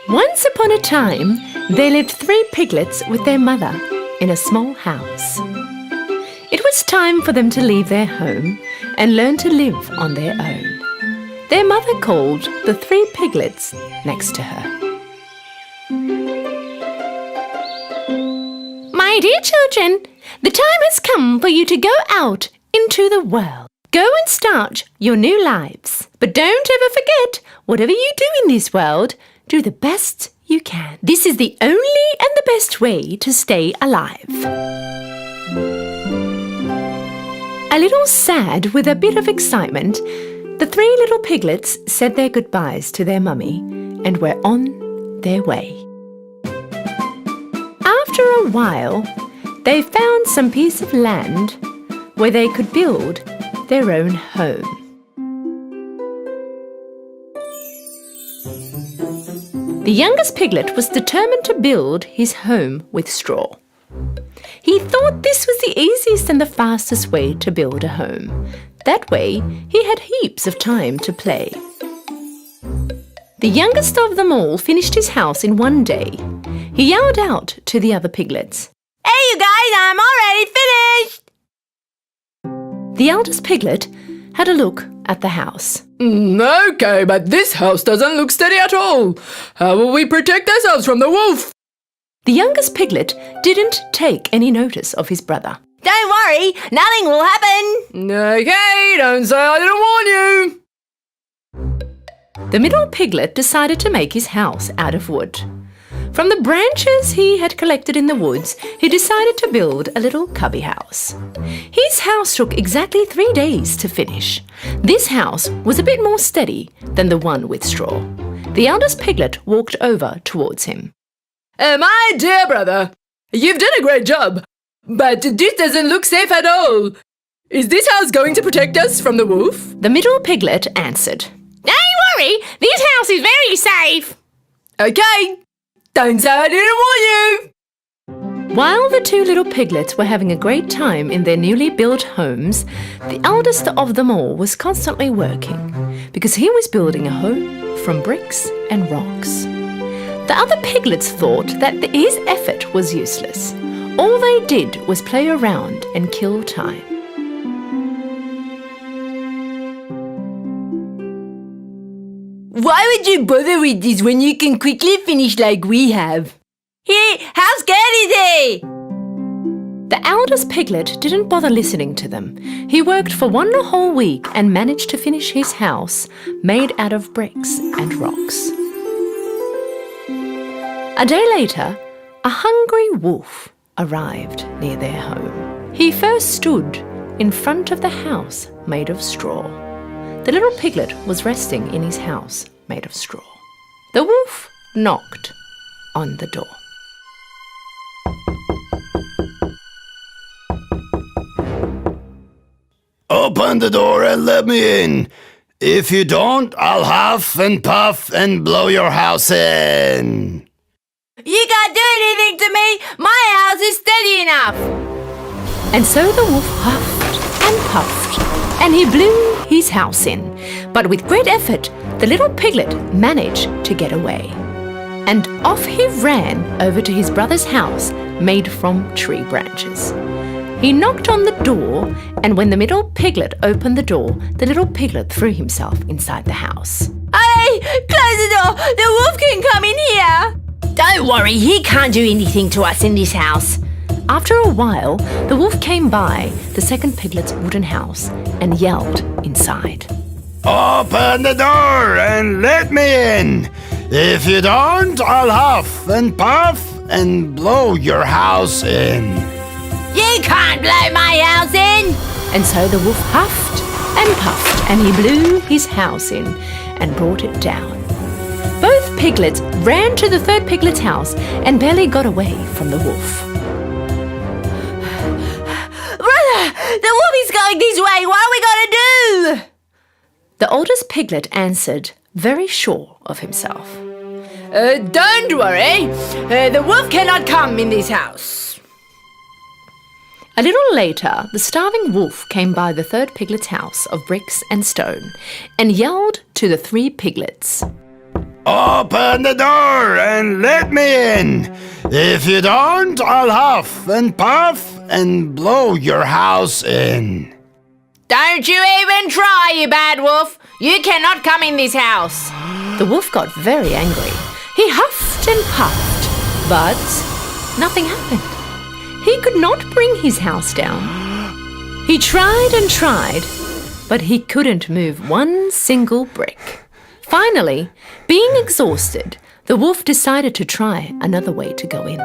Once upon a time, there lived 3 piglets with their mother in a small house. It was time for them to leave their home and learn to live on their own. Their mother called the 3 piglets next to her. My dear children, the time has come for you to go out into the world. Go and start your new lives. But don't ever forget, whatever you do in this world, do the best you can. This is the only and the best way to stay alive. A little sad with a bit of excitement, the 3 little piglets said their goodbyes to their mummy and were on their way. After a while, they found some piece of land where they could build their own home. The youngest piglet was determined to build his home with straw. He thought this was the easiest and the fastest way to build a home. That way, he had heaps of time to play. The youngest of them all finished his house in one day. He yelled out to the other piglets, "Hey you guys, I'm already finished!" The eldest piglet had a look at the house. Okay, but this house doesn't look steady at all. How will we protect ourselves from the wolf? The youngest piglet didn't take any notice of his brother. Don't worry, nothing will happen. Okay, don't say I didn't warn you. The middle piglet decided to make his house out of wood. From the branches he had collected in the woods, he decided to build a little cubby house. His house took exactly 3 days to finish. This house was a bit more steady than the one with straw. The eldest piglet walked over towards him. My dear brother, you've done a great job, but this doesn't look safe at all. Is this house going to protect us from the wolf? The middle piglet answered, Don't worry, this house is very safe. Okay, don't say I didn't warn you. While the 2 little piglets were having a great time in their newly built homes, the eldest of them all was constantly working because he was building a home from bricks and rocks. The other piglets thought that his effort was useless. All they did was play around and kill time. Why would you bother with this when you can quickly finish like we have? How scared is he? The eldest piglet didn't bother listening to them. He worked for 1 whole week and managed to finish his house made out of bricks and rocks. A day later, a hungry wolf arrived near their home. He first stood in front of the house made of straw. The little piglet was resting in his house made of straw. The wolf knocked on the door. Open the door and let me in. If you don't, I'll huff and puff and blow your house in. You can't do anything to me. My house is steady enough. And so the wolf huffed and puffed, and he blew his house in. But with great effort, the little piglet managed to get away. And off he ran over to his brother's house made from tree branches. He knocked on the door, and when the middle piglet opened the door, the little piglet threw himself inside the house. Hey, close the door. The wolf can come in here. Don't worry, he can't do anything to us in this house. After a while, the wolf came by the second piglet's wooden house and yelled inside. Open the door and let me in. If you don't, I'll huff and puff and blow your house in. You can't blow my house in. And so the wolf huffed and puffed, and he blew his house in and brought it down. Both piglets ran to the third piglet's house and barely got away from the wolf. Brother, the wolf is going this way. What are we going to do? The oldest piglet answered, very sure of himself. Don't worry, the wolf cannot come in this house. A little later, the starving wolf came by the third piglet's house of bricks and stone and yelled to the 3 piglets. Open the door and let me in. If you don't, I'll huff and puff and blow your house in. Don't you even try, you bad wolf. You cannot come in this house. The wolf got very angry. He huffed and puffed, but nothing happened. He could not bring his house down. He tried and tried, but he couldn't move one single brick. Finally, being exhausted, the wolf decided to try another way to go in.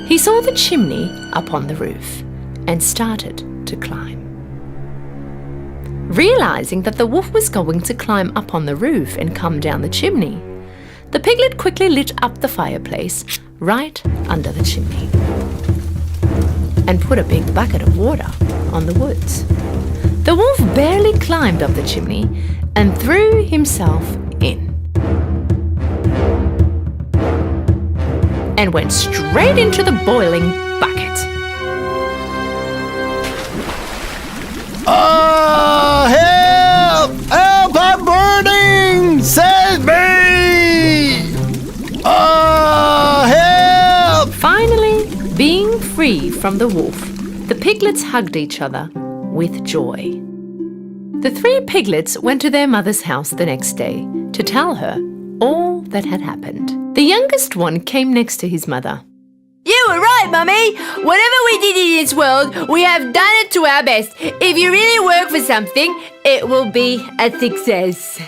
He saw the chimney up on the roof and started to climb. Realizing that the wolf was going to climb up on the roof and come down the chimney, the piglet quickly lit up the fireplace right under the chimney and put a big bucket of water on the wood. The wolf barely climbed up the chimney and threw himself in and went straight into the boiling bucket. Help! Help! I'm burning! Save me! Help! Finally, being free from the wolf, the piglets hugged each other with joy. The three piglets went to their mother's house the next day to tell her all that had happened. The youngest one came next to his mother. You were right, Mummy. Whatever we did in this world, we have done it to our best. If you really work for something, it will be a success.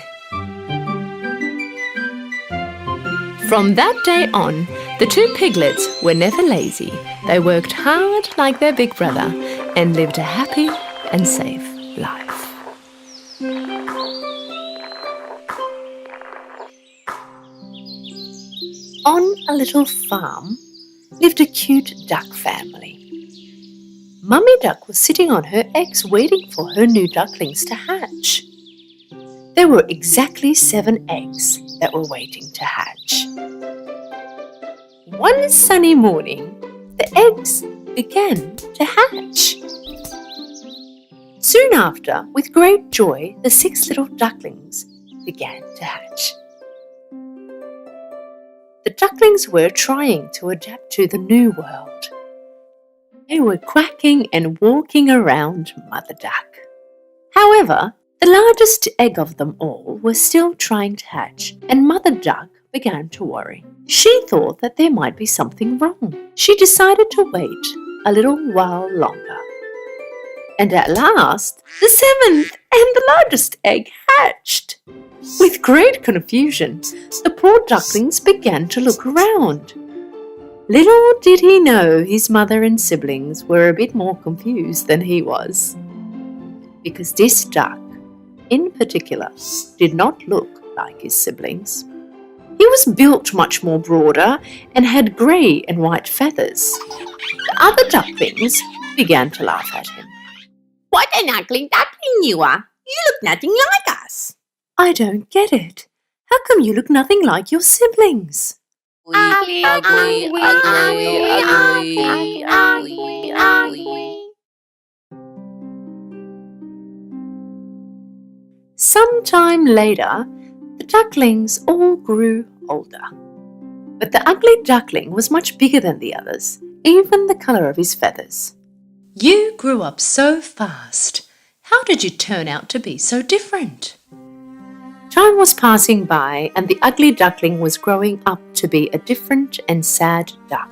From that day on, the two piglets were never lazy. They worked hard like their big brother and lived a happy and safe life. On a little farm lived a cute duck family. Mummy Duck was sitting on her eggs waiting for her new ducklings to hatch. There were exactly 7 eggs that were waiting to hatch. One sunny morning, the eggs began to hatch. Soon after, with great joy, the 6 little ducklings began to hatch. The ducklings were trying to adapt to the new world. They were quacking and walking around Mother Duck. However, the largest egg of them all was still trying to hatch, and Mother Duck began to worry. She thought that there might be something wrong. She decided to wait a little while longer. And at last, the 7th and the largest egg hatched. With great confusion, the poor ducklings began to look around. Little did he know his mother and siblings were a bit more confused than he was, because this duck, in particular, did not look like his siblings. He was built much more broader and had grey and white feathers. The other ducklings began to laugh at him. What an ugly duckling you are. You look nothing like us. I don't get it. How come you look nothing like your siblings? Ugly, ugly, ugly, ugly, ugly, ugly. Sometime later, the ducklings all grew older. But the ugly duckling was much bigger than the others, even the colour of his feathers. You grew up so fast. How did you turn out to be so different? Time was passing by, and the ugly duckling was growing up to be a different and sad duck.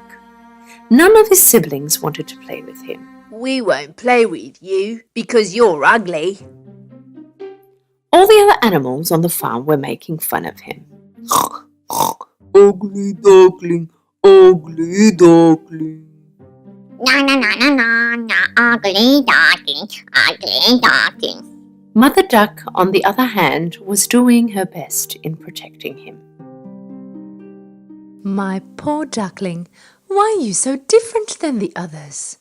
None of his siblings wanted to play with him. We won't play with you because you're ugly. All the other animals on the farm were making fun of him. Ugly duckling, ugly duckling. No, no, no, no, no, no, ugly duckling, ugly duckling. Mother Duck, on the other hand, was doing her best in protecting him. My poor duckling, why are you so different than the others?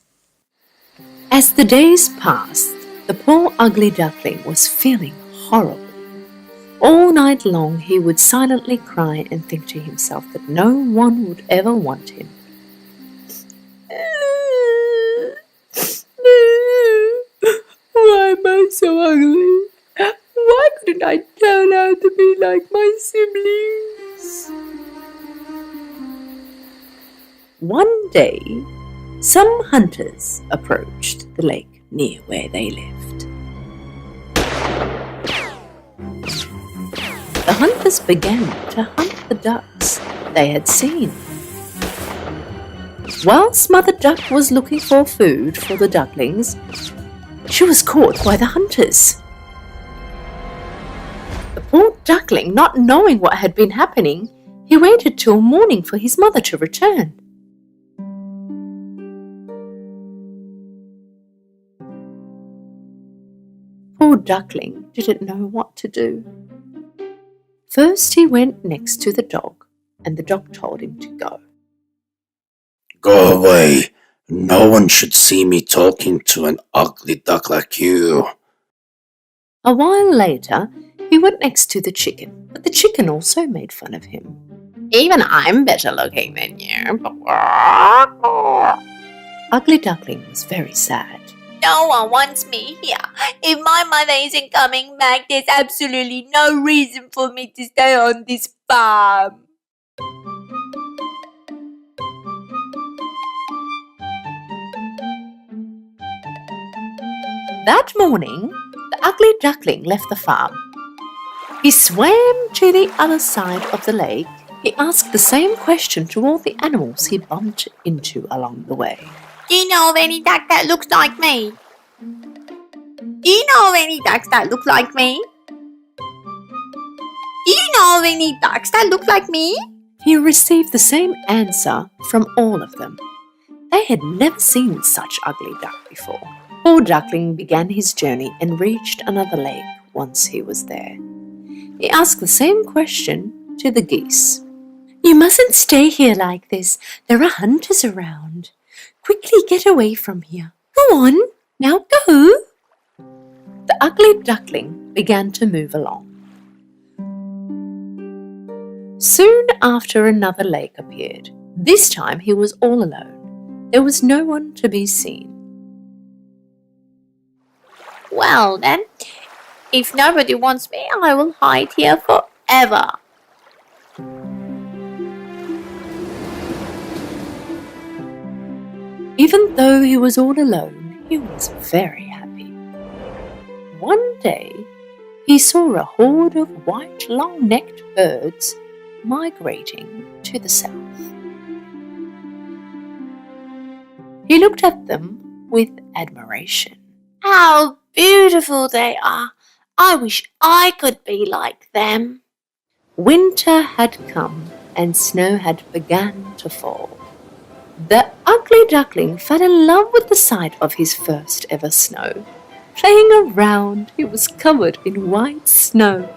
As the days passed, the poor ugly duckling was feeling horrible. All night long he would silently cry and think to himself that no one would ever want him. Why am I so ugly? Why couldn't I turn out to be like my siblings? One day, some hunters approached the lake near where they lived. The hunters began to hunt the ducks they had seen. Whilst Mother Duck was looking for food for the ducklings, she was caught by the hunters. The poor duckling, not knowing what had been happening, he waited till morning for his mother to return. Poor duckling didn't know what to do. First he went next to the dog, and the dog told him to go. Go away. No one should see me talking to an ugly duck like you. A while later, he went next to the chicken, but the chicken also made fun of him. Even I'm better looking than you. Ugly Duckling was very sad. No one wants me here. If my mother isn't coming back, there's absolutely no reason for me to stay on this farm. That morning, the ugly duckling left the farm. He swam to the other side of the lake. He asked the same question to all the animals he bumped into along the way. Do you know of any duck that looks like me? Do you know of any ducks that look like me? Do you know of any ducks that look like me? He received the same answer from all of them. They had never seen such ugly duck before. Poor Duckling began his journey and reached another lake once he was there. He asked the same question to the geese. You mustn't stay here like this. There are hunters around. Quickly get away from here. Go on, now go. The ugly duckling began to move along. Soon after, another lake appeared. This time he was all alone. There was no one to be seen. Well then, if nobody wants me, I will hide here forever. Even though he was all alone, he was very happy. One day, he saw a horde of white, long-necked birds migrating to the south. He looked at them with admiration. How beautiful they are. I wish I could be like them. Winter had come and snow had begun to fall. The ugly duckling fell in love with the sight of his first ever snow. Playing around, he was covered in white snow.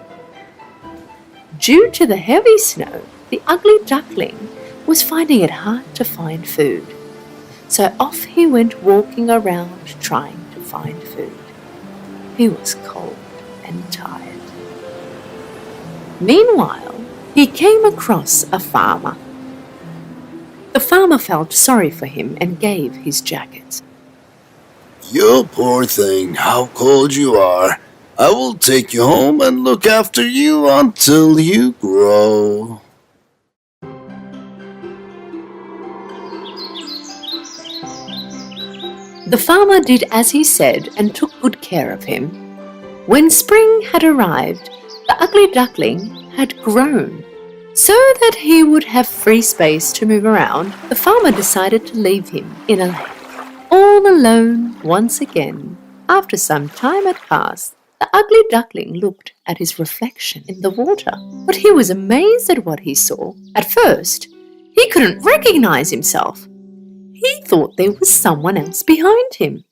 Due to the heavy snow, the ugly duckling was finding it hard to find food. So off he went walking around trying to find food. He was cold and tired. Meanwhile, he came across a farmer. The farmer felt sorry for him and gave his jacket. You poor thing, how cold you are. I will take you home and look after you until you grow. The farmer did as he said and took good care of him. When spring had arrived, the ugly duckling had grown. So that he would have free space to move around, the farmer decided to leave him in a lake. All alone once again, after some time had passed, the ugly duckling looked at his reflection in the water. But he was amazed at what he saw. At first, he couldn't recognize himself. He thought there was someone else behind him.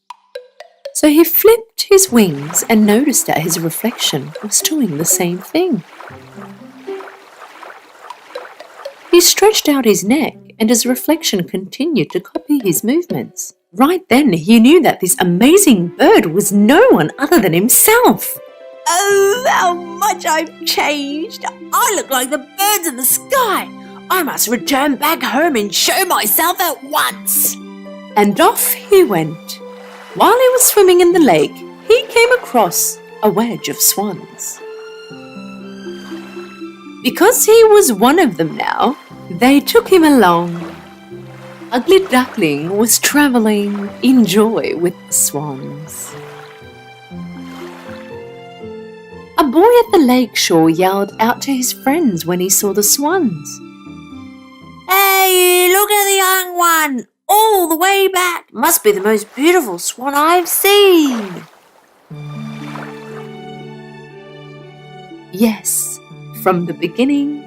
So he flipped his wings and noticed that his reflection was doing the same thing. He stretched out his neck and his reflection continued to copy his movements. Right then he knew that this amazing bird was no one other than himself. Oh, how much I've changed. I look like the birds in the sky. I must return back home and show myself at once. And off he went. While he was swimming in the lake, he came across a wedge of swans. Because he was one of them now, they took him along. Ugly Duckling was travelling in joy with the swans. A boy at the lake shore yelled out to his friends when he saw the swans. Hey, look at the young one! All the way back! Must be the most beautiful swan I've seen! Yes, from the beginning,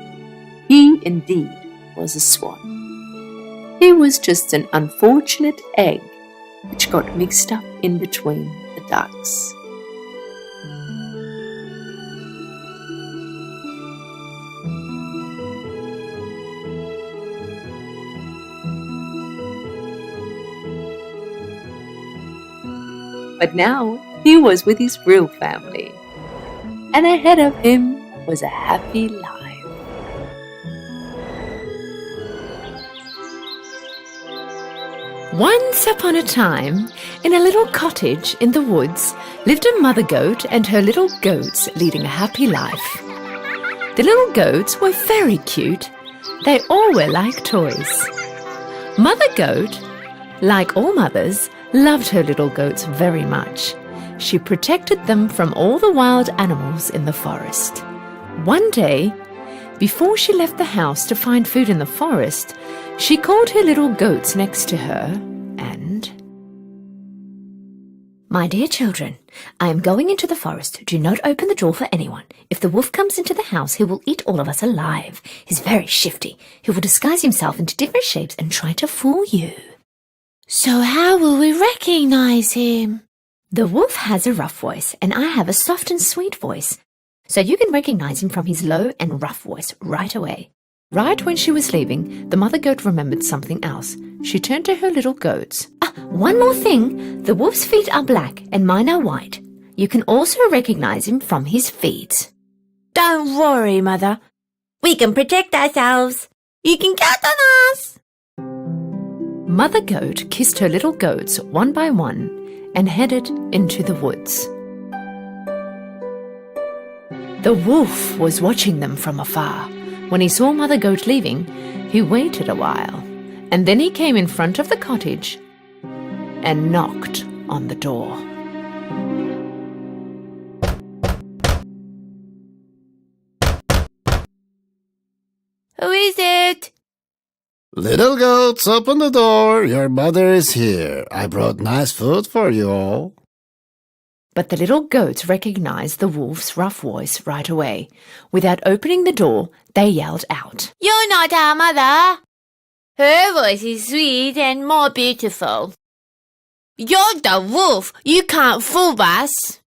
he indeed was a swan. He was just an unfortunate egg which got mixed up in between the ducks. But now he was with his real family, and ahead of him was a happy life. Once upon a time, in a little cottage in the woods, lived a mother goat and her little goats leading a happy life. The little goats were very cute. They all were like toys. Mother goat, like all mothers, loved her little goats very much. She protected them from all the wild animals in the forest. One day, before she left the house to find food in the forest, she called her little goats next to her and... My dear children, I am going into the forest. Do not open the door for anyone. If the wolf comes into the house, he will eat all of us alive. He's very shifty. He will disguise himself into different shapes and try to fool you. So how will we recognize him? The wolf has a rough voice, and I have a soft and sweet voice. So you can recognize him from his low and rough voice right away. Right when she was leaving, the mother goat remembered something else. She turned to her little goats. One more thing. The wolf's feet are black and mine are white. You can also recognize him from his feet. Don't worry, Mother. We can protect ourselves. You can count on us. Mother goat kissed her little goats one by one and headed into the woods. The wolf was watching them from afar. When he saw Mother Goat leaving, he waited a while, and then he came in front of the cottage and knocked on the door. Who is it? Little goats, open the door. Your mother is here. I brought nice food for you all. But the little goats recognized the wolf's rough voice right away. Without opening the door, they yelled out, You're not our mother. Her voice is sweet and more beautiful. You're the wolf. You can't fool us.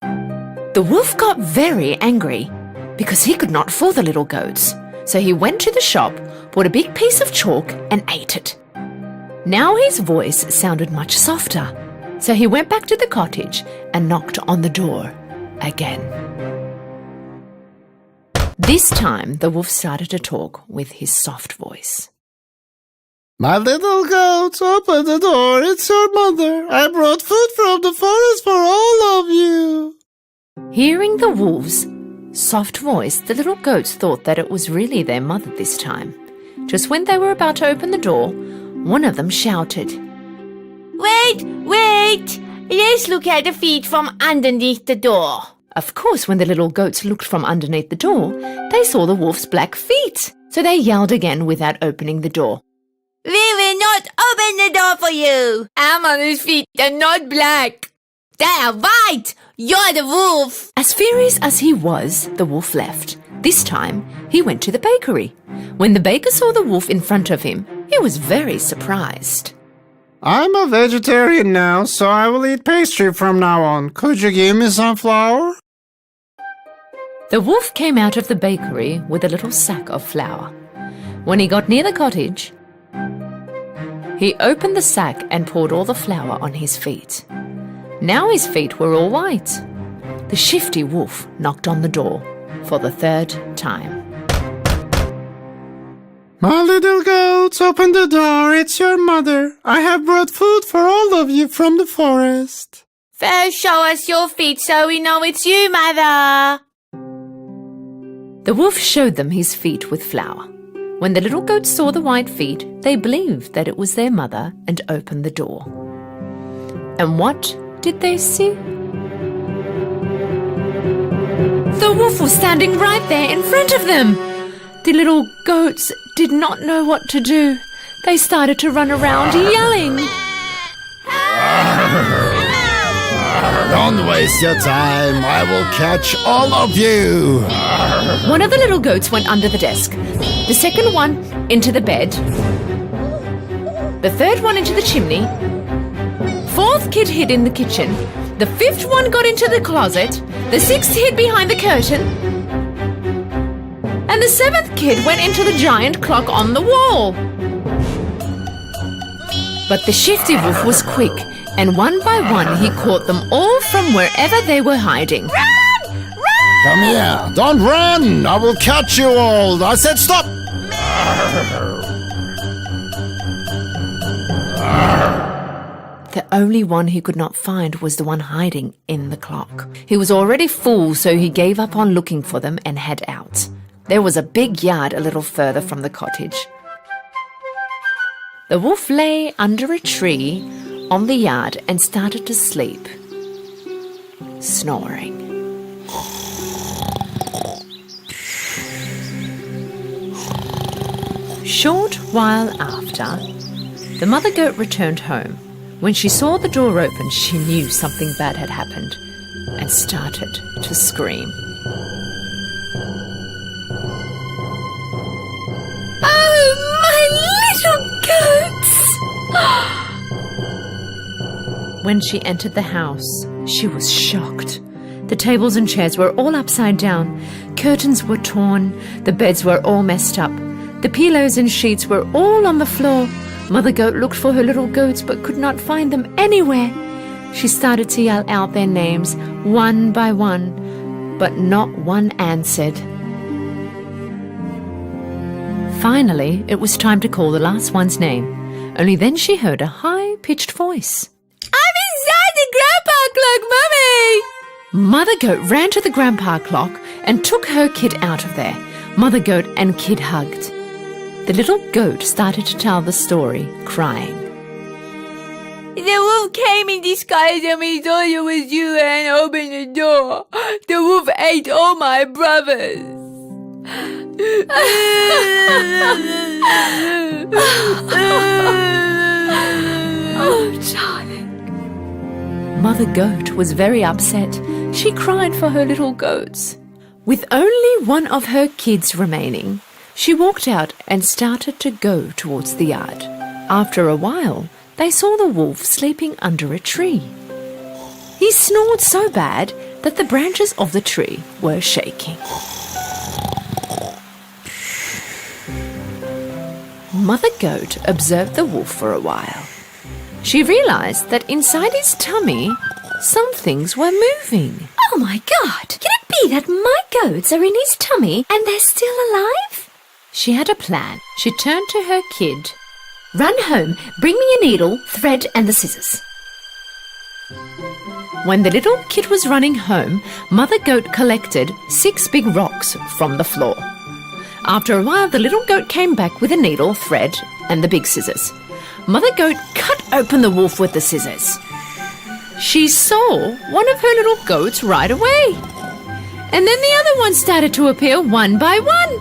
The wolf got very angry because he could not fool the little goats. So he went to the shop, bought a big piece of chalk and ate it. Now his voice sounded much softer. So he went back to the cottage and knocked on the door again. This time the wolf started to talk with his soft voice. My little goats, open the door. It's your mother. I brought food from the forest for all of you. Hearing the wolf's soft voice, the little goats thought that it was really their mother this time. Just when they were about to open the door, one of them shouted, Wait! Let's look at the feet from underneath the door. Of course, when the little goats looked from underneath the door, they saw the wolf's black feet. So they yelled again without opening the door. We will not open the door for you. Our mother's feet are not black. They are white. You're the wolf. As furious as he was, the wolf left. This time, he went to the bakery. When the baker saw the wolf in front of him, he was very surprised. I'm a vegetarian now, so I will eat pastry from now on. Could you give me some flour? The wolf came out of the bakery with a little sack of flour. When he got near the cottage, he opened the sack and poured all the flour on his feet. Now his feet were all white. The shifty wolf knocked on the door for the third time. My little goats, open the door. It's your mother. I have brought food for all of you from the forest. First show us your feet so we know it's you, Mother. The wolf showed them his feet with flour. When the little goats saw the white feet, they believed that it was their mother and opened the door. And what did they see? The wolf was standing right there in front of them. The little goats did not know what to do. They started to run around yelling. Don't waste your time. I will catch all of you. One of the little goats went under the desk. The second one into the bed. The third one into the chimney. Fourth kid hid in the kitchen. The fifth one got into the closet. The sixth hid behind the curtain. And the seventh kid went into the giant clock on the wall. But the shifty wolf was quick, and one by one he caught them all from wherever they were hiding. Come here. Don't run. I will catch you all. I said stop. The only one he could not find was the one hiding in the clock. He was already full, so he gave up on looking for them and head out. There was a big yard a little further from the cottage. The wolf lay under a tree on the yard and started to sleep, snoring. Short while after, the mother goat returned home. When she saw the door open, she knew something bad had happened and started to scream. Oh, my little goats! When she entered the house, she was shocked. The tables and chairs were all upside down. Curtains were torn. The beds were all messed up. The pillows and sheets were all on the floor. Mother Goat looked for her little goats but could not find them anywhere. She started to yell out their names one by one, but not one answered. Finally, it was time to call the last one's name. Only then she heard a high-pitched voice. I'm inside the grandpa clock, Mummy! Mother Goat ran to the grandpa clock and took her kid out of there. Mother Goat and kid hugged. The little goat started to tell the story, crying. The wolf came in disguise and we thought it was you and opened the door. The wolf ate all my brothers. Oh, darling. Mother Goat was very upset. She cried for her little goats. With only one of her kids remaining, she walked out and started to go towards the yard. After a while, they saw the wolf sleeping under a tree. He snored so bad that the branches of the tree were shaking. Mother Goat observed the wolf for a while. She realized that inside his tummy, some things were moving. Oh my God! Can it be that my goats are in his tummy and they're still alive? She had a plan. She turned to her kid. Run home, bring me a needle, thread and the scissors. When the little kid was running home, Mother Goat collected 6 big rocks from the floor. After a while, the little goat came back with a needle, thread and the big scissors. Mother Goat cut open the wolf with the scissors. She saw one of her little goats right away. And then the other ones started to appear one by one.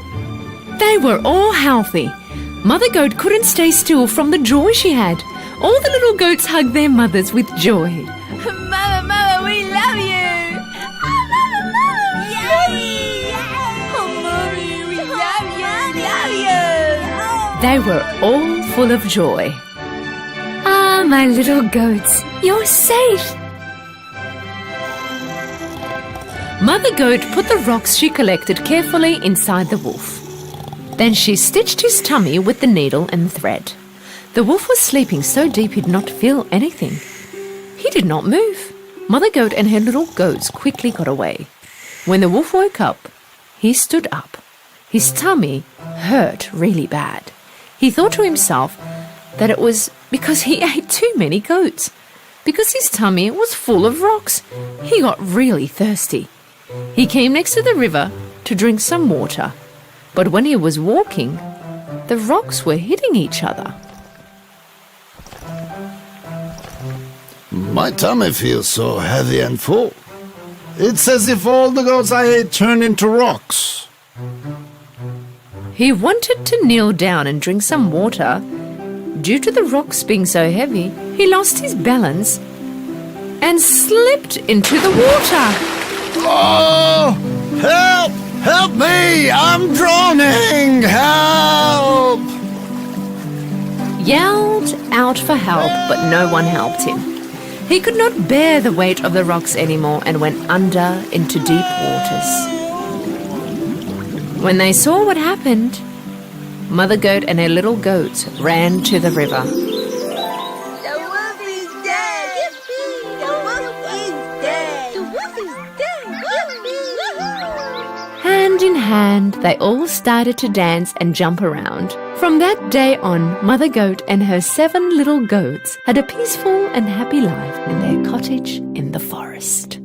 They were all healthy. Mother Goat couldn't stay still from the joy she had. All the little goats hugged their mothers with joy. Mama, we love you! Oh, Mama, yay! Oh, Mommy, we love you! They were all full of joy. Ah, my little goats, you're safe. Mother Goat put the rocks she collected carefully inside the wolf. Then she stitched his tummy with the needle and thread. The wolf was sleeping so deep he'd not feel anything. He did not move. Mother Goat and her little goats quickly got away. When the wolf woke up, he stood up. His tummy hurt really bad. He thought to himself that it was because he ate too many goats. Because his tummy was full of rocks, he got really thirsty. He came next to the river to drink some water. But when he was walking, The rocks were hitting each other. My tummy feels so heavy and full. It's as if all the goats I ate turned into rocks. He wanted to kneel down and drink some water. Due to the rocks being so heavy, he lost his balance and slipped into the water. Oh! Help! Help me! I'm drowning! Help! Yelled out for help, but no one helped him. He could not bear the weight of the rocks anymore and went under into deep waters. When they saw what happened, Mother Goat and her little goats ran to the river. The wolf is dead! Yippee! The wolf is dead! The wolf is dead! Yippee! Hand in hand, they all started to dance and jump around. From that day on, Mother Goat and her 7 little goats had a peaceful and happy life in their cottage in the forest.